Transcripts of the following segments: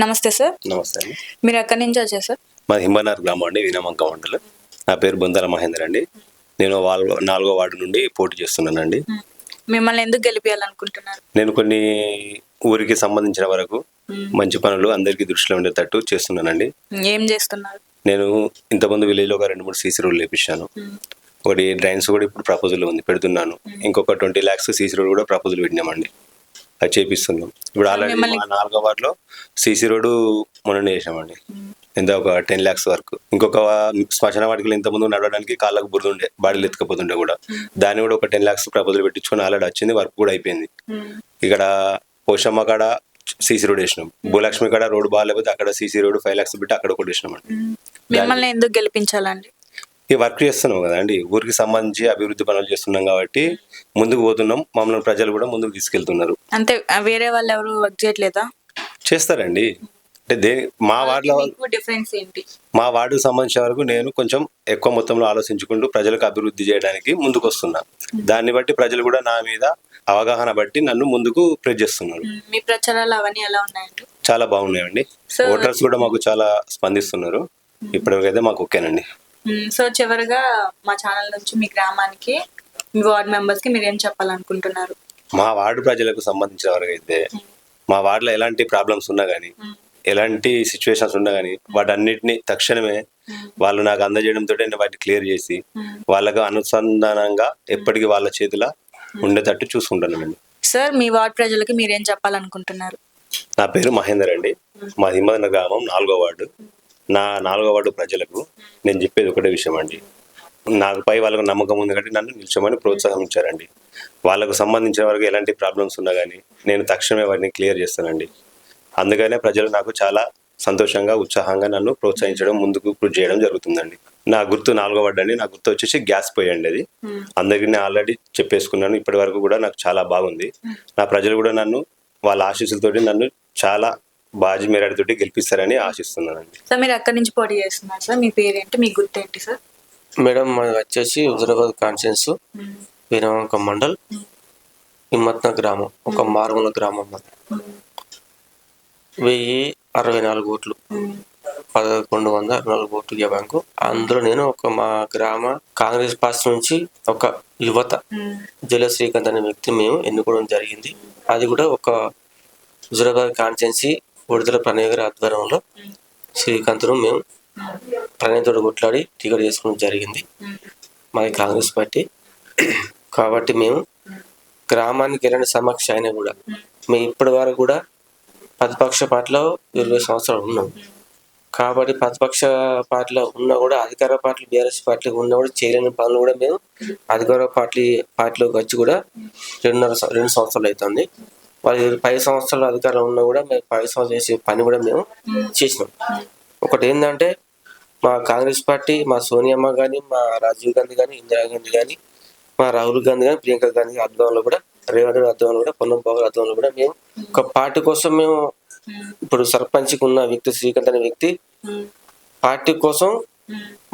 నమస్తే సార్. నమస్తే అండి. మీరు ఎక్కడి నుంచి వచ్చారు సార్? మాది హింబనార్ గ్రామం అండి, వినామంక మండలం. నా పేరు బొందల మహేందర్ అండి. నేను 4వ వార్డు నుండి పోటీ చేస్తున్నానండి. మిమ్మల్ని ఎందుకు గెలిపియాలనుకుంటున్నారు? నేను కొన్ని ఊరికి సంబంధించిన వరకు మంచి పనులు అందరికీ దృష్టిలో ఉండేటట్టు చేస్తున్నానండి. ఏం చేస్తున్నారు? నేను ఇంతకుముందు విలేజ్లో ఒక 2-3 సీసీ రోడ్లు వేపించాను. ఒకటి డ్రైన్స్ కూడా ఇప్పుడు ప్రపోజల్ ఉంది, పెడుతున్నాను. ఇంకొక 20 lakhs సీసీ రోడ్ కూడా ప్రపోజల్ పెట్టినామండి, అది చేపిస్తున్నాం. ఇప్పుడు ఆల్రెడీ మా 4వ వార్డులో సీసీ రోడ్డు మొన్న వేసామండి, ఎంత ఒక 10 lakhs వరకు. ఇంకొక శ్మశాన వాటికి ఇంతకుముందు నడవడానికి కాళ్ళకు బురదుండే, బాడీలు ఎత్తుకపోతుండే కూడా దాన్ని కూడా ఒక 10 lakhs ప్రపోజల్ పెట్టించుకొని ఆల్రెడీ వచ్చింది, వర్క్ కూడా అయిపోయింది. ఇక్కడ పోషమ్మ కాడ సీసీ రోడ్ వేసినాం, భూలక్ష్మి కాడ రోడ్డు బాగాలేకపోతే అక్కడ సీసీ రోడ్ 5 lakhs పెట్టి అక్కడ కూడా వేసినామండి. మిమ్మల్ని ఎందుకు గెలిపించాలండి? ఈ వర్క్ చేస్తున్నాం కదా అండి, ఊరికి సంబంధించి అభివృద్ధి పనులు చేస్తున్నాం కాబట్టి ముందుకు పోతున్నాం. మమ్మల్ని ప్రజలు కూడా ముందుకు తీసుకెళ్తున్నారు. అంటే వేరే వాళ్ళు ఎవరు వర్క్ చేయట్లేదా? చేస్తారండి. అంటే మా వార్డులో డిఫరెన్స్ ఏంటి? మా వార్డుకు సంబంధించిన వరకు నేను కొంచెం ఎక్కువ మొత్తంలో ఆలోచించుకుంటూ ప్రజలకు అభివృద్ధి చేయడానికి ముందుకు వస్తున్నా. దాన్ని బట్టి ప్రజలు కూడా నా మీద అవగాహన బట్టి నన్ను ముందుకు ప్రెస్ చేస్తున్నారు. మీ ప్రచారాలు అవన్నీ ఎలా ఉన్నాయండి? చాలా బాగున్నాయండి. ఓటర్స్ కూడా మాకు చాలా స్పందిస్తున్నారు. ఇప్పటివరకైతే మాకు ఓకేనండి. సో చివరిగా మా ఛానల్ నుంచి మీ గ్రామానికి, మీ వార్డ్ మెంబర్స్ కి మీరు ఏం చెప్పాలనుకుంటున్నారు? మా వార్డు ప్రజలకు సంబంధించిన వరకు అయితే మా వార్డులో ఎలాంటి ప్రాబ్లమ్స్ ఉన్నా కానీ, ఎలాంటి సిచ్యువేషన్స్ ఉన్నా కానీ వాటన్నిటిని తక్షణమే వాళ్ళు నాకు అందజేయడంతో నేను వాటిని క్లియర్ చేసి వాళ్ళకు అనుసంధానంగా ఎప్పటికీ వాళ్ళ చేతిలో ఉండేటట్టు చూసుకుంటానండి. సార్, మీ వార్డ్ ప్రజలకి మీరేం చెప్పాలనుకుంటున్నారు? నా పేరు మహేందర్ అండి. మా హింబనార్ గ్రామం 4వ వార్డు. నా 4వ వార్డు ప్రజలకు నేను చెప్పేది ఒకటే విషయం అండి, నాపై వాళ్ళకు నమ్మకం ఉంది కాబట్టి నన్ను నిల్చోమని ప్రోత్సహించారండి. వాళ్ళకు సంబంధించిన వరకు ఎలాంటి ప్రాబ్లమ్స్ ఉన్నా కానీ నేను తక్షణమే వాటిని క్లియర్ చేస్తానండి. అందుకనే ప్రజలు నాకు చాలా సంతోషంగా, ఉత్సాహంగా నన్ను ప్రోత్సహించడం, ముందుకు కృషి చేయడం జరుగుతుందండి. నా గుర్తు 4వ వార్డు అండి. నా గుర్తు వచ్చేసి గ్యాస్ పొయ్యి అండి. అది అందరికీ నేను ఆల్రెడీ చెప్పేసుకున్నాను. ఇప్పటి వరకు కూడా నాకు చాలా బాగుంది. నా ప్రజలు కూడా నన్ను వాళ్ళ ఆశీస్సులతోటి నన్ను చాలా బాజీ మేరాడితోటి గెలిపిస్తారని ఆశిస్తున్నానండి. సార్, మీరు ఎక్కడి నుంచి పోటీ చేస్తున్నారు సార్? మీ పేరేంటి, మీ గుర్తు ఏంటి సార్? మేడం, మాది వచ్చేసి హుజురాబాద్ కాన్స్టిట్యున్సీ, వీరవంక మండల్, హిమ్మత్న గ్రామం, ఒక మారుమూల గ్రామం. 1064 ఓట్లు, 1164 ఓట్లు బ్యాంకు. అందులో నేను మా గ్రామ కాంగ్రెస్ పార్టీ నుంచి ఒక యువత జల శ్రీకాంత్ అనే వ్యక్తి మేము ఎన్నుకోవడం జరిగింది. అది కూడా ఒక హుజురాబాద్ కాన్స్టిట్యున్సీ విడుదల ప్రణయ్ గారి ఆధ్వర్యంలో శ్రీకాంత్ను మేము ప్రణయ్తో కొట్లాడి టికెట్ చేసుకోవడం జరిగింది. మాది కాంగ్రెస్ పార్టీ కాబట్టి మేము గ్రామానికి ఎలాంటి సమక్ష అయినా కూడా మేము ఇప్పటి వరకు కూడా ప్రతిపక్ష పార్టీలో 20 సంవత్సరాలు ఉన్నాం. కాబట్టి ప్రతిపక్ష పార్టీలో ఉన్నా కూడా అధికార పార్టీ బీఆర్ఎస్ పార్టీలో ఉన్నా కూడా చేయలేని పనులు కూడా మేము అధికార పార్టీలోకి వచ్చి కూడా 2 సంవత్సరాలు అవుతుంది. వాళ్ళు 10 సంవత్సరాల అధికారం ఉన్నా కూడా మేము 10 సంవత్సరాలు చేసే పని కూడా మేము చేసినాం. ఒకటి ఏంటంటే మా కాంగ్రెస్ పార్టీ, మా సోనియమ్మ కానీ, మా రాజీవ్ గాంధీ కానీ, ఇందిరాగాంధీ కానీ, మా రాహుల్ గాంధీ కానీ, ప్రియాంక గాంధీ ఆధ్వర్యంలో కూడా, రేవంత్ రెడ్డి ఆధ్వర్యంలో కూడా, పొన్నం ప్రభాకర్ ఆధ్వర్యంలో కూడా మేము ఒక పార్టీ కోసం మేము ఇప్పుడు సర్పంచ్కి ఉన్న వ్యక్తి శ్రీకాంత్ అనే వ్యక్తి పార్టీ కోసం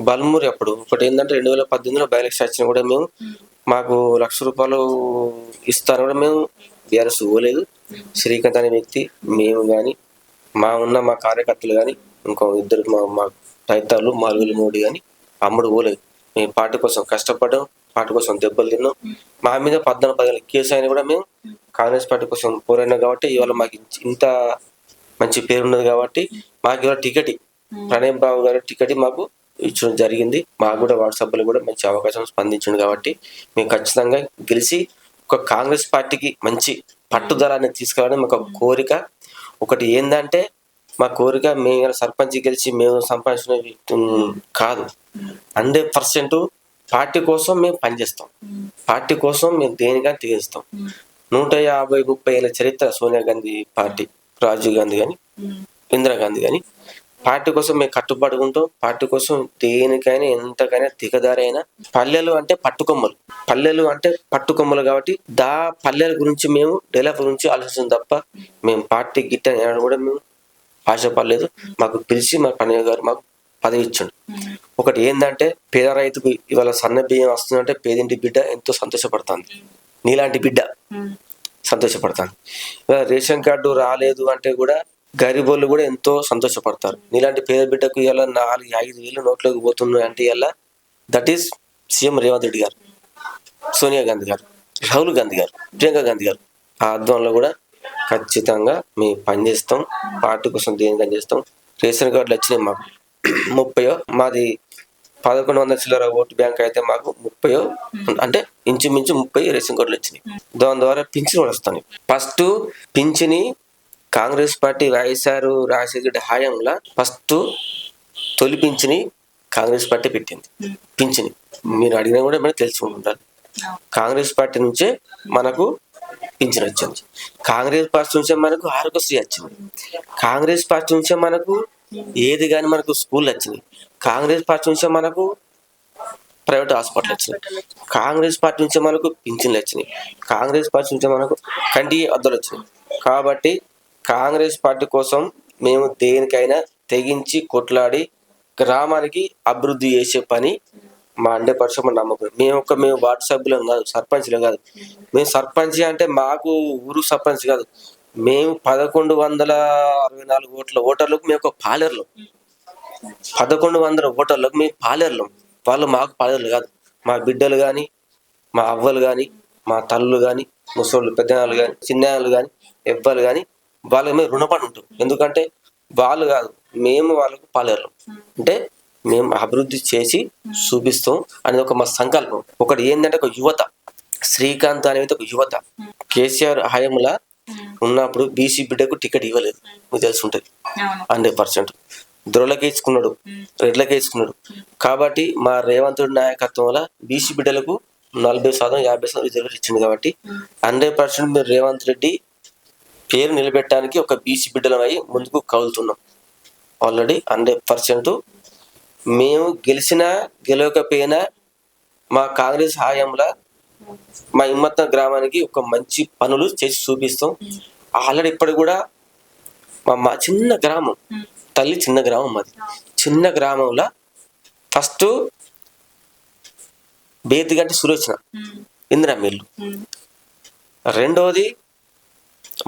బల్మూరి అప్పుడు ఒకటి ఏంటంటే 2018లో బై ఎలక్షన్ వచ్చినా కూడా మేము మాకు ₹1,00,000 ఇస్తాను కూడా మేము బీఆర్ఎస్ పోలేదు. శ్రీకాంత్ అనే వ్యక్తి, మేము కానీ, మా కార్యకర్తలు కానీ, ఇంకో 2 మా రైతాలు మాల్వేలు మోడీ కానీ అమ్ముడు పోలేదు. మేము పార్టీ కోసం కష్టపడ్డాం, పార్టీ కోసం దెబ్బలు తిన్నాం. మా మీద 14 కేసు అయినా కూడా మేము కాంగ్రెస్ పార్టీ కోసం పోరాడినాం. కాబట్టి ఇవాళ మాకు ఇంత మంచి పేరు ఉన్నది. కాబట్టి మాకు ఇవాళ టికెట్ ప్రణయ్ బాబు గారి టికెట్ మాకు ఇచ్చడం జరిగింది. మాకు కూడా వాట్సాప్లో కూడా మంచి అవకాశం స్పందించింది. కాబట్టి మేము ఖచ్చితంగా గెలిచి ఒక కాంగ్రెస్ పార్టీకి మంచి పట్టుదల అనేది తీసుకురావడం మాకు కోరిక. ఒకటి ఏంటంటే మా కోరిక, మేము సర్పంచ్ గెలిచి మేము సంపాదించిన కాదు, 100% పార్టీ కోసం మేము పనిచేస్తాం. పార్టీ కోసం మేము దేనిగా తెగిస్తాం. 150-30 ఏళ్ళ చరిత్ర సోనియా గాంధీ పార్టీ, రాజీవ్ గాంధీ కానీ, ఇందిరాగాంధీ కానీ, పార్టీ కోసం మేము కట్టుబడి ఉంటాం. పార్టీ కోసం దేనికైనా ఎంతకైనా దిగదారైనా. పల్లెలు అంటే పట్టుకొమ్మలు కాబట్టి పల్లెల గురించి మేము డెవలప్ గురించి ఆలోచించాం తప్ప మేము పార్టీ గిట్ట కూడా మేము ఆశపడలేదు. మాకు పిలిచి మా ప్రణయ్ గారు మాకు పదవి ఇచ్చాడు. ఒకటి ఏంటంటే పేద రైతుకు ఇవాళ సన్న బియ్యం వస్తుందంటే పేదింటి బిడ్డ ఎంతో సంతోషపడుతుంది. నీలాంటి బిడ్డ సంతోషపడుతుంది. రేషన్ కార్డు రాలేదు అంటే కూడా గరీబోళ్ళు కూడా ఎంతో సంతోషపడతారు. నీలాంటి పేద బిడ్డకు ఇలా 4-5 వేలు నోట్లోకి పోతున్నాయి అంటే ఇలా that is CM Revanth Reddy గారు, సోనియా గాంధీ గారు, రాహుల్ గాంధీ గారు, ప్రియాంక గాంధీ గారు ఆ ఆధ్వర్యంలో కూడా ఖచ్చితంగా మేము పనిచేస్తాం. పార్టీ కోసం దేనికని చేస్తాం. రేషన్ కార్డులు వచ్చినాయి మాకు 30 మాది 1100 చిల్లర ఓటు బ్యాంక్ అయితే మాకు 30 అంటే ఇంచుమించు 30 రేషన్ కార్డులు వచ్చినాయి. దాని ద్వారా పింఛన్ కూడా వస్తాను. ఫస్ట్ పింఛని కాంగ్రెస్ పార్టీ వైఎస్ఆర్ రాజశేఖర హయాంలో ఫస్ట్ తొలి పింఛని కాంగ్రెస్ పార్టీ పెట్టింది. పింఛని మీరు అడిగినా కూడా మనకు తెలుసుకుంటుంటారు. కాంగ్రెస్ పార్టీ నుంచే మనకు పింఛన్ వచ్చింది. కాంగ్రెస్ పార్టీ నుంచే మనకు ఆరోగ్యశ్రీ వచ్చింది. కాంగ్రెస్ పార్టీ నుంచే మనకు ఏది కానీ మనకు స్కూల్ వచ్చినాయి. కాంగ్రెస్ పార్టీ నుంచే మనకు ప్రైవేట్ హాస్పిటల్ వచ్చినాయి. కాంగ్రెస్ పార్టీ నుంచే మనకు పింఛన్లు వచ్చినాయి. కాంగ్రెస్ పార్టీ నుంచే మనకు కంటి అద్దలు వచ్చినాయి. కాబట్టి కాంగ్రెస్ పార్టీ కోసం మేము దేనికైనా తెగించి కొట్లాడి గ్రామానికి అభివృద్ధి చేసే పని మా 100% నమ్మకం. మేము వార్డు సభ్యులం కాదు, సర్పంచ్లం కాదు. మేము సర్పంచ్ అంటే మాకు ఊరు సర్పంచ్ కాదు. మేము 1164 ఓటర్లకు మేము ఒక పాలేరులం. 1100 ఓటర్లకు మేము పాలేరులం. వాళ్ళు మాకు పాలేరులు కాదు. మా బిడ్డలు కానీ, మా అవ్వలు కానీ, మా తల్లులు కానీ, ముసళ్ళు పెద్దనాళ్ళు కానీ, చిన్నాళ్ళు కానీ, ఎవ్వరు కానీ వాళ్ళకి మేము రుణపడి ఉంటాం. ఎందుకంటే వాళ్ళు కాదు, మేము వాళ్ళకు పాలేరులం. అంటే మేము అభివృద్ధి చేసి చూపిస్తాం అనేది ఒక మా సంకల్పం. ఒకటి ఏంటంటే ఒక యువత, శ్రీకాంత్ అనేది ఒక యువత కేసీఆర్ హయాంలో ఉన్నప్పుడు బీసీ బిడ్డకు టికెట్ ఇవ్వలేదు, మీకు తెలిసి ఉంటుంది. 100% దొరలకే ఇచ్చుకున్నాడు, రెడ్లకే ఇచ్చుకున్నాడు. కాబట్టి మా రేవంత్ రెడ్డి నాయకత్వంలో బీసీ బిడ్డలకు 40% 50% రిజర్వేషన్ ఇచ్చింది. కాబట్టి 100% మీరు రేవంత్ రెడ్డి పేరు నిలబెట్టడానికి ఒక బీసీ బిడ్డలం అయ్యి ముందుకు కదులుతున్నాం. ఆల్రెడీ 100% మేము గెలిచినా గెలవకపోయినా మా కాంగ్రెస్ హయాంలో మా హిమ్మత్ గ్రామానికి ఒక మంచి పనులు చేసి చూపిస్తాం. ఆల్రెడీ ఇప్పటికి కూడా మా చిన్న గ్రామం, తల్లి చిన్న గ్రామం, మాది చిన్న గ్రామంలో ఫస్ట్ బేతిగంటి సులోచన ఇందిరా మిల్లు, రెండవది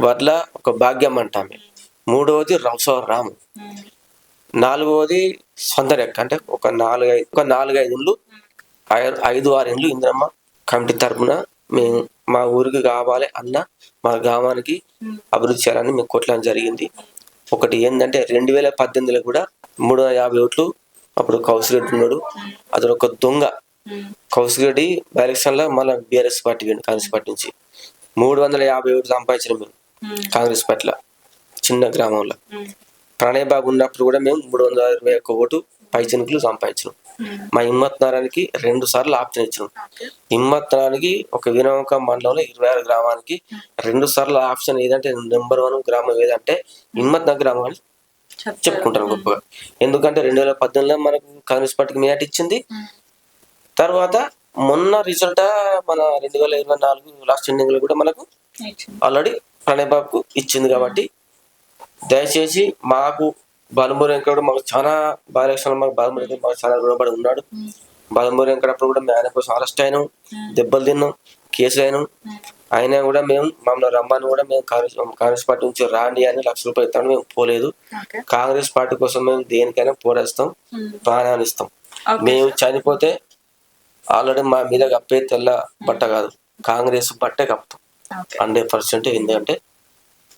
వడ్ల ఒక భాగ్యం అంటామే, మూడవది రాము, నాలుగవది సొందరెక్క. అంటే ఒక 4-5 ఇండ్లు, 5-6 ఇండ్లు ఇందిరమ్మ కమిటీ తరఫున మేము మా ఊరికి కావాలి అన్న, మా గ్రామానికి అభివృద్ధి చేయాలని మేము కొట్టడం జరిగింది. ఒకటి ఏంటంటే 2018లో కూడా 350 ఓట్లు అప్పుడు కౌశిరెడ్డి ఉన్నాడు. అతడు ఒక దొంగ. కౌశిరెడ్డి ఎలక్షన్లో మళ్ళీ బీఆర్ఎస్ పార్టీ కాంగ్రెస్ పార్టీ నుంచి 350 ఓట్లు సంపాదించినాం మేము కాంగ్రెస్ పార్టీలో చిన్న గ్రామంలో. ప్రణయ్ బాబు ఉన్నప్పుడు కూడా మేము 321 ఓటు పైచినుకులు సంపాదించినాం. మా హిమ్మత్ నగరానికి 2 సార్లు ఆప్షన్ ఇచ్చినాం. హిమ్మత్ నగరానికి ఒక వినోక మండలంలో 26 గ్రామానికి 2 సార్లు ఆప్షన్ ఏదంటే నెంబర్ 1 గ్రామం ఏదంటే హిమ్మత్ నగర్ గ్రామం అని చెప్పుకుంటాను గొప్పగా. ఎందుకంటే 2018లో మనకు కాంగ్రెస్ పార్టీకి మేటి ఇచ్చింది. తర్వాత మొన్న రిజల్ట్ మన 2024 లాస్ట్ ఎండింగ్ లో కూడా మనకు ఆల్రెడీ ప్రణయ్ బాబుకు ఇచ్చింది. కాబట్టి దయచేసి మాకు బాలమూరి వెంకట మాకు చాలా బాగా ఎలక్షన్ మాకు బాలమూరి మాకు చాలా రుణపడి ఉన్నాడు. బాలమూరి వెంకటప్పుడు కూడా మేము ఆయన కోసం అరెస్ట్ అయినాం, దెబ్బలు తిన్నాం, కేసులు అయినాం. అయినా కూడా మేము మమ్మల్ని రమ్మని కూడా మేము కాంగ్రెస్ పార్టీ నుంచి రాండి అని ₹1,00,000 ఇస్తామని మేము పోలేదు. కాంగ్రెస్ పార్టీ కోసం మేము దేనికైనా పోరాస్తాం, ప్రాణాలు ఇస్తాం. మేము చనిపోతే ఆల్రెడీ మా మీద కప్పే తెల్ల బట్ట కాదు, కాంగ్రెస్ బట్టే కప్పుతాం 100%. ఎందుకంటే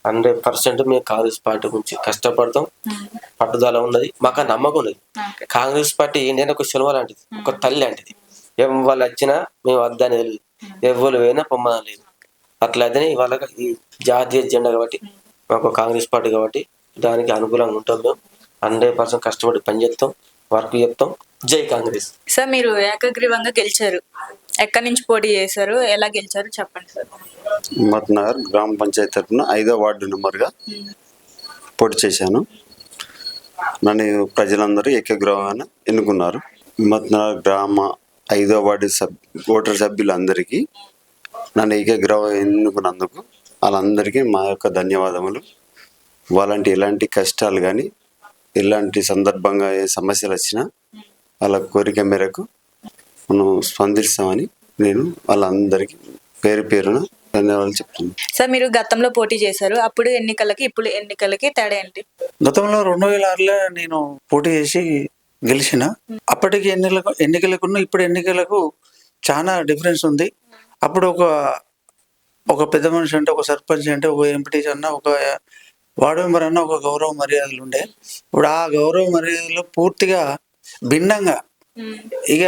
100% మేము కాంగ్రెస్ పార్టీ గురించి కష్టపడతాం, పట్టుదల ఉన్నది, మాకు నమ్మకం ఉన్నది. కాంగ్రెస్ పార్టీ ఏంటంటే ఒక సినిమా లాంటిది, ఒక తల్లి లాంటిది. ఎవరు వచ్చినా మేము వద్దని తెలియదు, ఎవరు పోయినా పొమ్మని లేదు. అట్లయితేనే ఇవాళ ఈ జాతీయ జెండా కాబట్టి మాకు కాంగ్రెస్ పార్టీ కాబట్టి దానికి అనుకూలంగా ఉంటాం. మేము 100% కష్టపడి పనిచేస్తాం, వర్క్ చెప్తాం. జై కాంగ్రెస్. సార్ మీరు ఏకగ్రీవంగా గెలిచారు, ఎక్కడి నుంచి పోటీ చేశారు, ఎలా గెలిచారు చెప్పండి సార్. హిమ్మత్ నగర్ గ్రామ పంచాయతీ తరఫున 5వ వార్డు నెంబర్గా పోటీ చేశాను. నన్ను ప్రజలందరూ ఏకగ్రీవంగా ఎన్నుకున్నారు. హిమ్మత్ నగర్ గ్రామ 5వ వార్డు ఓటర్ సభ్యులందరికీ నన్ను ఏకగ్రీవం ఎన్నుకున్నందుకు వాళ్ళందరికీ మా యొక్క ధన్యవాదములు. వాళ్ళంటి ఎలాంటి కష్టాలు కానీ ఎలాంటి సందర్భంగా ఏ సమస్యలు వచ్చినా వాళ్ళ కోరిక మేరకు మనం స్పందిస్తామని నేను వాళ్ళందరికీ పేరు పేరున ధన్యవాదాలు చెప్తున్నాను. సార్ మీరు గతంలో పోటీ చేశారు, అప్పుడు ఎన్నికలకి ఇప్పుడు ఎన్నికలకి తేడా ఏంటి? గతంలో 2006లో నేను పోటీ చేసి గెలిచిన. అప్పటికి ఎన్నికలకు ఇప్పుడు ఎన్నికలకు చాలా డిఫరెన్స్ ఉంది. అప్పుడు ఒక పెద్ద మనిషి అంటే, ఒక సర్పంచ్ అంటే, ఒక ఎంపీ అన్న, ఒక వార్డు మెంబర్ అన్న ఒక గౌరవ మర్యాదలు ఉండే. ఇప్పుడు ఆ గౌరవ మర్యాదలు పూర్తిగా భిన్నంగా, ఇక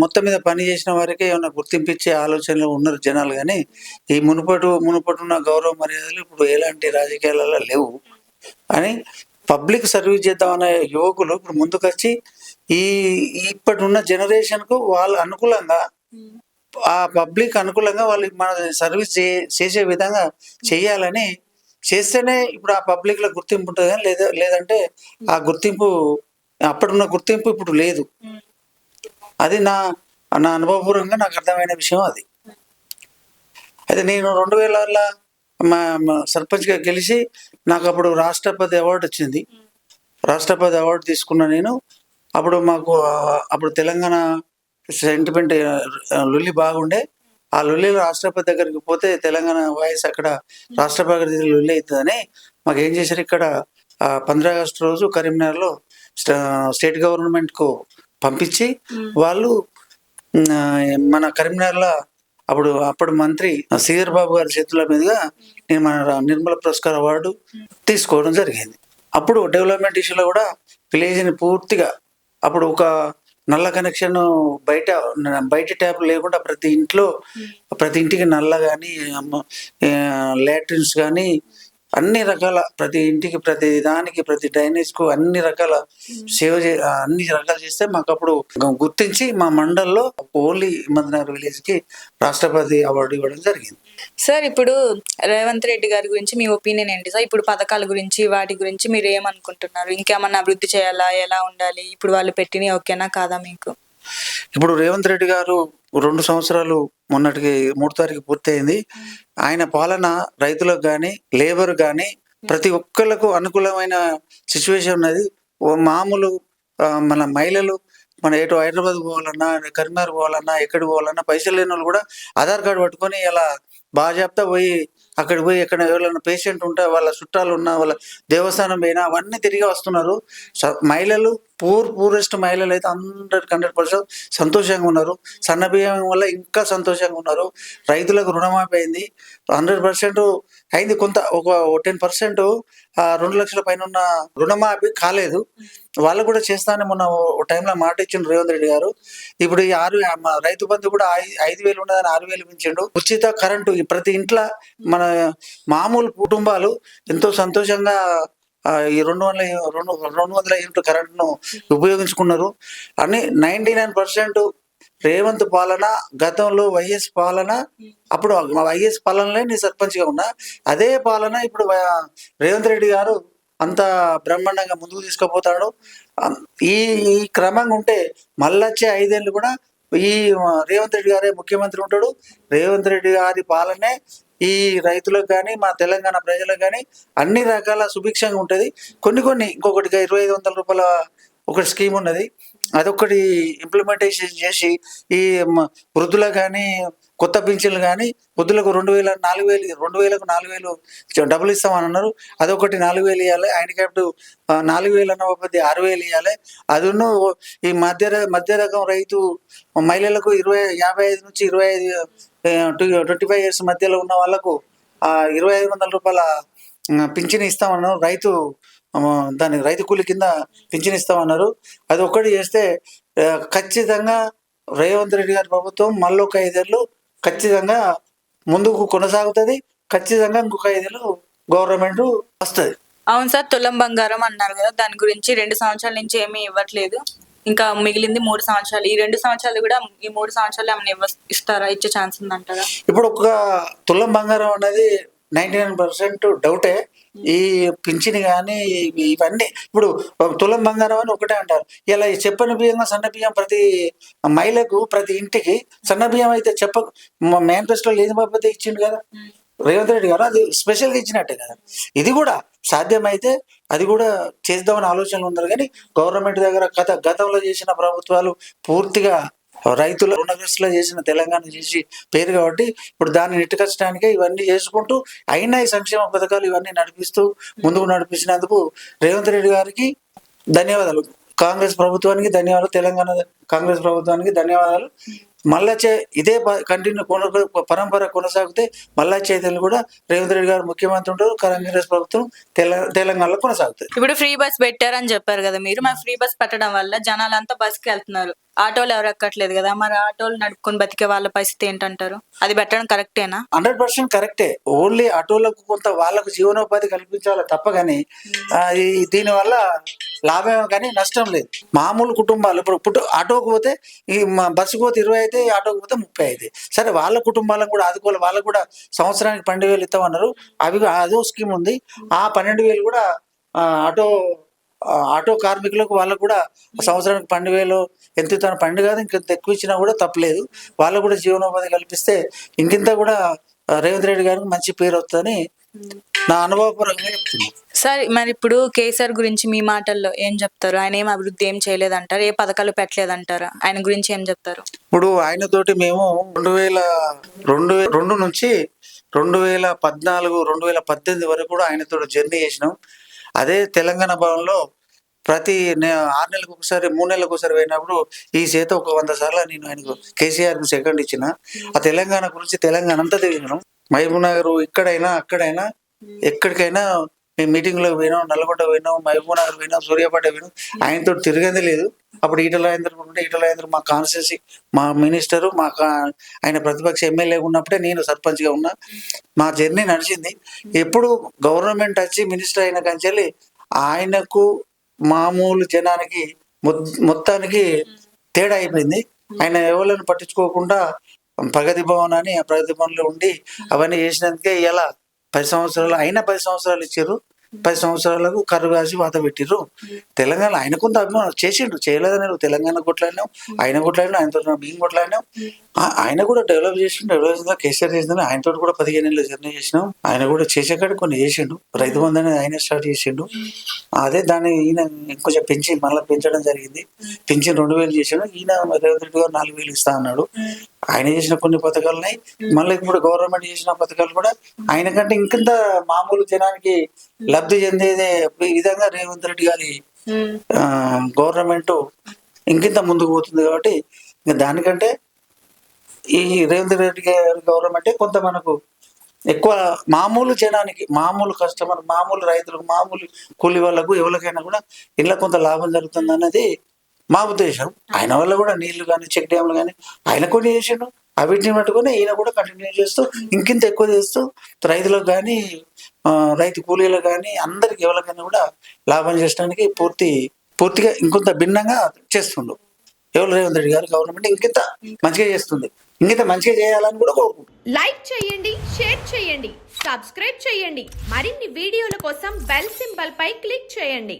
మొత్తం మీద పని చేసిన వారికి ఏమైనా గుర్తింపించే ఆలోచనలు ఉన్నారు జనాలు. కానీ ఈ మునుపటున్న గౌరవ మర్యాదలు ఇప్పుడు ఎలాంటి రాజకీయాలలో లేవు అని పబ్లిక్ సర్వీస్ చేద్దామనే యువకులు ఇప్పుడు ముందుకొచ్చి ఇప్పటిన్న జనరేషన్కు వాళ్ళు అనుకూలంగా, ఆ పబ్లిక్ అనుకూలంగా వాళ్ళు మన సర్వీస్ చేసే విధంగా చేయాలని చేస్తేనే ఇప్పుడు ఆ పబ్లిక్లో గుర్తింపు ఉంటుంది. కానీ లేదంటే ఆ గుర్తింపు, అప్పుడున్న గుర్తింపు ఇప్పుడు లేదు. అది నా అనుభవపూర్వకంగా నాకు అర్థమైన విషయం అది. అయితే నేను 2006లో మా సర్పంచ్గా గెలిచి నాకు అప్పుడు రాష్ట్రపతి అవార్డు వచ్చింది. రాష్ట్రపతి అవార్డు తీసుకున్న నేను అప్పుడు తెలంగాణ సెంటిమెంట్ లొల్లి బాగుండే. ఆ లొల్లిలో రాష్ట్రపతి దగ్గరికి పోతే తెలంగాణ వాయిస్ అక్కడ రాష్ట్రపతి లొల్లి అవుతుందని మాకు ఏం చేశారు, ఇక్కడ 15 ఆగస్టు రోజు కరీంనగర్లో స్టేట్ గవర్నమెంట్కు పంపించి వాళ్ళు మన కరీంనగర్లో అప్పుడు మంత్రి శ్రీధర్ బాబు గారి చేతుల మీదుగా నేను మన నిర్మల పురస్కార్ అవార్డు తీసుకోవడం జరిగింది. అప్పుడు డెవలప్మెంట్ ఇష్యూలో కూడా విలేజ్ని పూర్తిగా, అప్పుడు ఒక నల్ల కనెక్షన్ బయట ట్యాప్ లేకుండా ప్రతి ఇంటికి నల్ల కానీ, లాట్రిన్స్ కానీ, అన్ని రకాల ప్రతి ఇంటికి, ప్రతి దానికి, ప్రతి డ్రైనేజ్కు అన్ని రకాల అన్ని రకాలు చేస్తే మాకు అప్పుడు గుర్తించి మా మండల్లో ఓన్లీ మదనగర్ విలేజ్కి రాష్ట్రపతి అవార్డు ఇవ్వడం జరిగింది. సార్ ఇప్పుడు రేవంత్ రెడ్డి గారి గురించి మీ ఒపీనియన్ ఏంటి సార్? ఇప్పుడు పథకాల గురించి వాటి గురించి మీరు ఏమనుకుంటున్నారు? ఇంకేమన్నా అభివృద్ధి చేయాలా, ఎలా ఉండాలి, ఇప్పుడు వాళ్ళు పెట్టినవి ఓకేనా కాదా మీకు? ఇప్పుడు రేవంత్ రెడ్డి గారు 2 సంవత్సరాలు మొన్నటికి 3 తారీఖు పూర్తయింది. ఆయన పాలన రైతులకు కానీ, లేబర్ కానీ ప్రతి ఒక్కళ్ళకు అనుకూలమైన సిచ్యువేషన్ ఉన్నది. మామూలు మన మహిళలు మన ఎటు హైదరాబాద్ పోవాలన్నా, కరీంనగర్ పోవాలన్నా, ఎక్కడికి పోవాలన్నా పైసలు లేని వాళ్ళు కూడా ఆధార్ కార్డు పట్టుకొని ఇలా బాజాప్తా పోయి అక్కడికి పోయి ఎక్కడ ఎవరైనా పేషెంట్ ఉంటే, వాళ్ళ చుట్టాలు ఉన్నా, వాళ్ళ దేవస్థానం పోయినా అవన్నీ తిరిగి వస్తున్నారు. మహిళలు పూరెస్ట్ మహిళలు అయితే 100% సంతోషంగా ఉన్నారు. సన్న బియ్యం వల్ల ఇంకా సంతోషంగా ఉన్నారు. రైతులకు రుణమాఫీ అయింది, 100% అయింది. కొంత ఒక 10% 2 లక్షల పైన ఉన్న రుణమాఫీ కాలేదు. వాళ్ళు కూడా చేస్తానని మొన్న టైంలో మాట ఇచ్చిండు రేవంత్ రెడ్డి గారు. ఇప్పుడు ఈ రైతు బంధు కూడా 5,000 ఉన్నదని 6,000 పెంచిండు. ఉచిత కరెంటు ప్రతి ఇంట్లో మన మామూలు కుటుంబాలు ఎంతో సంతోషంగా ఈ 200 యూనిట్ కరెంట్ను ఉపయోగించుకున్నారు అని 99% రేవంత్ పాలన, గతంలో వైఎస్ పాలన, అప్పుడు వైఎస్ పాలనలే నేను సర్పంచ్గా ఉన్నా, అదే పాలన ఇప్పుడు రేవంత్ రెడ్డి గారు అంత బ్రహ్మాండంగా ముందుకు తీసుకుపోతాడు. ఈ క్రమంగా ఉంటే మళ్ళొచ్చే 5 ఏళ్ళు కూడా ఈ రేవంత్ రెడ్డి గారే ముఖ్యమంత్రి ఉంటాడు. రేవంత్ రెడ్డి గారి పాలనే ఈ రైతులకు కానీ, మా తెలంగాణ ప్రజలకు కానీ అన్ని రకాల సుభిక్షంగా ఉంటుంది. కొన్ని ఇంకొకటిగా 2,500 రూపాయల ఒక స్కీమ్ ఉన్నది, అదొకటి ఇంప్లిమెంటేషన్ చేసి ఈ వృద్ధులకు కానీ, కొత్త పింఛన్లు కానీ వృద్ధులకు 2,000, 4,000, 2,000కు 4,000 డబ్బులు ఇస్తామని అన్నారు. అదొకటి 4,000 ఇవ్వాలి. హ్యాండిక్యాప్డ్ 4,000 అన్న ఒకటి 6,000 ఇవ్వాలి. అదును ఈ మధ్య రకం రైతు మహిళలకు 55 నుంచి 25 ఇయర్స్ మధ్యలో ఉన్న వాళ్ళకు 2,500 రూపాయల పింఛన్ ఇస్తామన్నారు. దానికి రైతు కూలి కింద పింఛన్ ఇస్తామన్నారు. అది ఒక్కటి చేస్తే ఖచ్చితంగా రేవంత్ రెడ్డి గారి ప్రభుత్వం మళ్ళీ ఒక 5 ఏళ్ళు ఖచ్చితంగా ముందుకు కొనసాగుతుంది. ఖచ్చితంగా ఇంకొక 5 ఏళ్ళు గవర్నమెంట్ వస్తుంది. అవును సార్, తులం బంగారం అన్నారు కదా, దాని గురించి 2 సంవత్సరాల నుంచి ఏమీ ఇవ్వట్లేదు. ఇంకా మిగిలింది 3 సంవత్సరాలు. ఈ 2 సంవత్సరాలు కూడా, ఈ 3 సంవత్సరాలు ఏమైనా ఇస్తారా, ఇచ్చే ఛాన్స్ ఉందంటారా? ఇప్పుడు ఒక తులం బంగారం అనేది 99% డౌటే. ఈ పింఛని కానీ ఇవన్నీ ఇప్పుడు తులం బంగారం అని ఒకటే అంటారు. ఇలా చెప్పని బియ్యంగా సన్న బియ్యం ప్రతి మహిళకు, ప్రతి ఇంటికి సన్న బియ్యం అయితే మేనిఫెస్టోలో ఏది బాబు ఇచ్చిండు కదా రేవంత్ రెడ్డి గారు, అది స్పెషల్గా ఇచ్చినట్టే కదా. ఇది కూడా సాధ్యమైతే అది కూడా చేద్దామని ఆలోచనలు ఉన్నారు. కానీ గవర్నమెంట్ దగ్గర గతంలో చేసిన ప్రభుత్వాలు పూర్తిగా రైతుల రుణగ్రస్తులు చేసిన తెలంగాణ చేసి పేరు కాబట్టి ఇప్పుడు దాన్ని నెట్టుకొచ్చడానికే ఇవన్నీ చేసుకుంటూ అయినా ఈ సంక్షేమ పథకాలు ఇవన్నీ నడిపిస్తూ ముందుకు నడిపించినందుకు రేవంత్ రెడ్డి గారికి ధన్యవాదాలు, కాంగ్రెస్ ప్రభుత్వానికి ధన్యవాదాలు, తెలంగాణ కాంగ్రెస్ ప్రభుత్వానికి ధన్యవాదాలు. మళ్ళా ఇదే కంటిన్యూ పరంపర కొనసాగితే మళ్ళా చైతన్యం కూడా రేవంత్ రెడ్డి గారు ముఖ్యమంత్రి ఉంటారు, కాంగ్రెస్ ప్రభుత్వం తెలంగాణలో కొనసాగుతుంది. ఇప్పుడు ఫ్రీ బస్ పెట్టారని చెప్పారు కదా మీరు, మరి ఫ్రీ బస్ పెట్టడం వల్ల జనాలంతా బస్కి వెళ్తున్నారు, ఆటోలు ఎవరు ఎక్కట్లేదు కదా, మరి ఆటోలు నడుపుకొని బతికే వాళ్ళ పరిస్థితి ఏంటంటారు? అది పెట్టడం కరెక్టేనా? 100% కరెక్టే. ఓన్లీ ఆటోలకు కొంత వాళ్ళకు జీవనోపాధి కల్పించాలి తప్ప కానీ దీనివల్ల లాభం కానీ నష్టం లేదు. మామూలు కుటుంబాలు ఇప్పుడు ఆటోకు పోతే ఈ బస్సుకు పోతే 20 అయితే, ఆటోకు పోతే 30 అయితే, సరే వాళ్ళ కుటుంబాలకు కూడా ఆదుకోవాలి. వాళ్ళకు కూడా సంవత్సరానికి 12,000 ఇస్తామన్నారు, అదో స్కీమ్ ఉంది. ఆ 12,000 కూడా ఆటో కార్మికులకు వాళ్ళకు కూడా సంవత్సరానికి 12,000 ఎంత ఇస్తాను, 12 కాదు ఇంకెంత ఎక్కువ ఇచ్చినా కూడా తప్పలేదు. వాళ్ళకు కూడా జీవనోపాధి కల్పిస్తే ఇంకింత కూడా రేవంత్ రెడ్డి గారికి మంచి పేరు వస్తుందని నా అనుభవపూర్వకంగా చెప్తున్నాను. సార్ మరి ఇప్పుడు కేసీఆర్ గురించి మీ మాటల్లో ఏం చెప్తారు? ఆయన ఏం అభివృద్ధి ఏం చేయలేదంటారు, ఏ పథకాలు పెట్టలేదంటారా? ఆయన గురించి ఏం చెప్తారు? ఇప్పుడు ఆయనతోటి మేము 2002 నుంచి 2014, 2018 వరకు కూడా ఆయనతో జర్నీ చేసినాం. అదే తెలంగాణ భవన్లో ప్రతి 6 నెలలకు ఒకసారి 3 నెలలకు ఒకసారి పోయినప్పుడు ఈ చేత ఒక 100 సార్లు నేను ఆయనకు కేసీఆర్కు సెకండ్ ఇచ్చిన. ఆ తెలంగాణ గురించి తెలంగాణ అంతా తిరిగినాం. మహబూబ్ నగర్ ఇక్కడైనా అక్కడైనా ఎక్కడికైనా మేము మీటింగ్లోకి పోయినాం, నల్గొండ పోయినాం, మహబూబ్ నగర్ పోయినాం, సూర్యాపేట పోయినాం. ఆయనతో తిరిగింది లేదు. అప్పుడు ఈటల రాజేందర్ మా కాన్స్టిట్యున్సీ మా మినిస్టరు, ఆయన ప్రతిపక్ష ఎమ్మెల్యే ఉన్నప్పుడే నేను సర్పంచ్గా ఉన్నా. మా జర్నీ నడిచింది. ఎప్పుడు గవర్నమెంట్ వచ్చి మినిస్టర్ అయిన కంచెల్లి ఆయనకు మామూలు జనానికి మొత్తానికి తేడా అయిపోయింది. ఆయన ఎవరిని పట్టించుకోకుండా ప్రగతి భవన్ అని ఆ ప్రగతి భవన్లో ఉండి అవన్నీ చేసినందుకే ఇలా 10 సంవత్సరాలు 10 సంవత్సరాలు ఇచ్చారు. 10 సంవత్సరాలకు కర్రు కాసి వాత పెట్టిర్రు. తెలంగాణ ఆయన కొంత అభిమానం చేసిండు, చేయలేదని తెలంగాణ కొట్లాడినాం, ఆయన కొట్లాడినాం, ఆయనతో మేము కొట్లాడినాం. ఆయన కూడా డెవలప్ చేసిండు, కేసీఆర్ చేసిందని ఆయనతో కూడా 15 ఏళ్ళ జర్నీ చేసినాం. ఆయన కూడా చేసేకాడికి కొన్ని చేసిండు. రైతు బంధు అనేది ఆయన స్టార్ట్ చేసిండు. అదే దాన్ని ఈయన ఇంకొంచెం పెంచి మళ్ళీ పెంచడం జరిగింది. పెంచి 2,000 చేసాడు. ఈయన రేవంత్ రెడ్డి గారు 4,000 ఇస్తా అన్నాడు. ఆయన చేసిన కొన్ని పథకాలు ఉన్నాయి. మళ్ళీ ఇప్పుడు గవర్నమెంట్ చేసిన పథకాలు కూడా ఆయన కంటే ఇంకింత మామూలు జనానికి లబ్ధి చెందేదే విధంగా రేవంత్ రెడ్డి గారి గవర్నమెంట్ ఇంకింత ముందుకు పోతుంది. కాబట్టి ఇంకా దానికంటే ఈ రేవంత్ రెడ్డి గారి గవర్నమెంటే కొంత మనకు ఎక్కువ మామూలు జనానికి, మామూలు కస్టమర్, మామూలు రైతులకు, మామూలు కూలి వాళ్ళకు ఎవరికైనా కూడా ఇలా కొంత లాభం జరుగుతుంది అన్నది మా ఉద్దేశం. ఆయన వల్ల కూడా నీళ్లు కానీ చెక్ డ్యామ్లు కానీ ఆయన కొన్ని చేసిండు. వీటిని పట్టుకొని ఈయన కూడా కంటిన్యూ చేస్తూ ఇంకింత ఎక్కువ చేస్తూ రైతులకు కానీ రైతు కూలీలకు కానీ అందరికి ఎవరికైనా కూడా లాభం చేయడానికి పూర్తిగా ఇంకొంత భిన్నంగా చేస్తుండు. ఎవరు రేవంత్ రెడ్డి గారు గవర్నమెంట్ ఇంకింత మంచిగా చేస్తుంది, ఇంకింత మంచిగా చేయాలని కూడా కోరుకుంటున్నాను. లైక్ చేయండి, షేర్ చేయండి, సబ్స్క్రైబ్ చేయండి. మరిన్ని వీడియోల కోసం బెల్ సింబల్ పై క్లిక్ చేయండి.